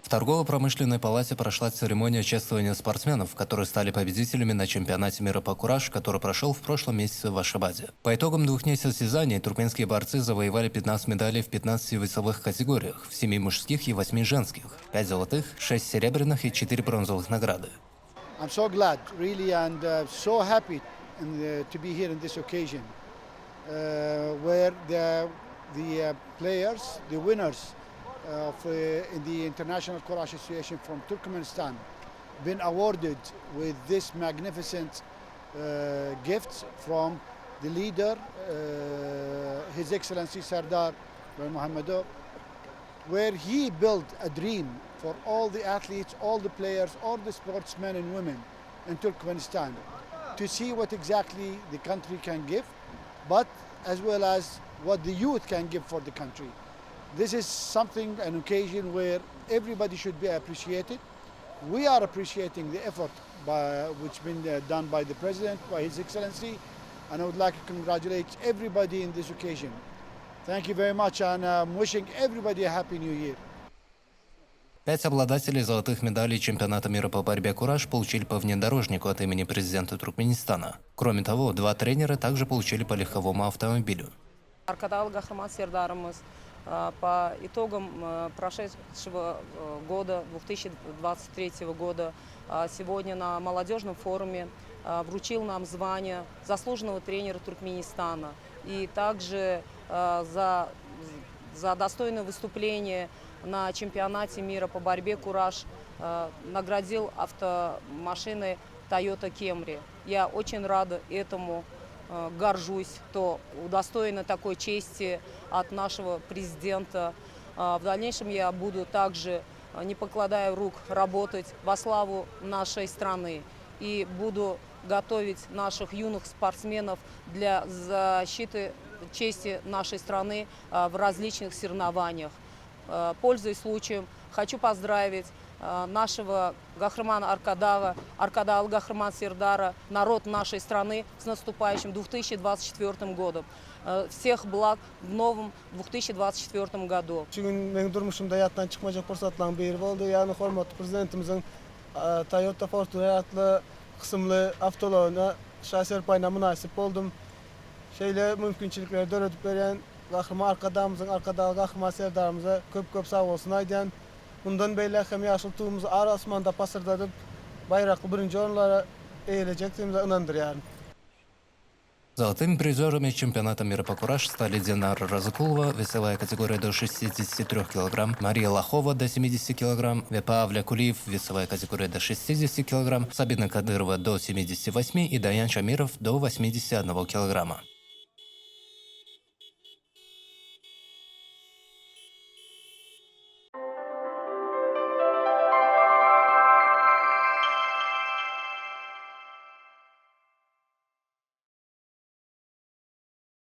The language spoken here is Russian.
В торгово-промышленной палате прошла церемония чествования спортсменов, которые стали победителями на чемпионате мира по кураж, который прошел в прошлом месяце в Ашхабаде. По итогам 2 дней состязаний туркменские борцы завоевали 15 медалей в 15 весовых категориях, в 7 мужских и 8 женских, 5 золотых, 6 серебряных и 4 бронзовых награды. I'm so glad, really, and so happy to be here in this occasion, where the players, the winners in the International Kurash Association from Turkmenistan, been awarded with this magnificent gifts from the leader, His Excellency Sardar Mohammedo, where he built a dream for all the athletes, all the players, all the sportsmen and women in Turkmenistan to see what exactly the country can give, but as well as what the youth can give for the country. This is something, an occasion where everybody should be appreciated. We are appreciating the effort which been done by the President, by His Excellency, and I would like to congratulate everybody in this occasion. Thank you very much, and I'm wishing everybody a happy new year. 5 обладателей золотых медалей чемпионата мира по борьбе «Кураж» получили по внедорожнику от имени президента Туркменистана. Кроме того, 2 тренера также получили по легковому автомобилю. По итогам прошедшего года, 2023 года, сегодня на молодежном форуме вручил нам звание заслуженного тренера Туркменистана. И также за достойное выступление на чемпионате мира по борьбе «Кураж» наградил автомашиной Toyota Camry. Я очень рада этому. Горжусь, что удостоена такой чести от нашего президента. В дальнейшем я буду также, не покладая рук, работать во славу нашей страны и буду готовить наших юных спортсменов для защиты чести нашей страны в различных соревнованиях. Пользуясь случаем, хочу поздравить нашего Гахрамана Аркадала Гахраман Сердара, народ нашей страны с наступающим 2024 годом. Всех благ в новом 2024 году. Bugün men durmuşumda yattan çıkmayacak fırsatlarım beri oldu. Yani hormatly prezidentimizin Toyota Fortuner adlı kısımlı avtolarına şahser payına münasip oldum. Şeyle mümkünçilikleri döredip veren Gahraman Arkadal Gahraman Serdarımıza köp sağ olsun aydan. Bundan beri hem yaşıl tuğumuzu ar asmanda pasırdadıp bayraklı birinci orunlara eğilecektiğimize inandır yani. Золотыми призерами чемпионата мира по кураж стали Динара Разыкулова, весовая категория до 63 кг, Мария Лохова до 70 кг, Вепавля Кулиев, весовая категория до 60 кг, Сабина Кадырова до 78 и Даян Шамиров до 81 кг.